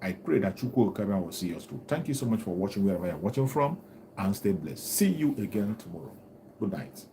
I pray that Chukwu Okikabiyama will see us through. Thank you so much for watching wherever you're watching from, and stay blessed. See you again tomorrow. Good night.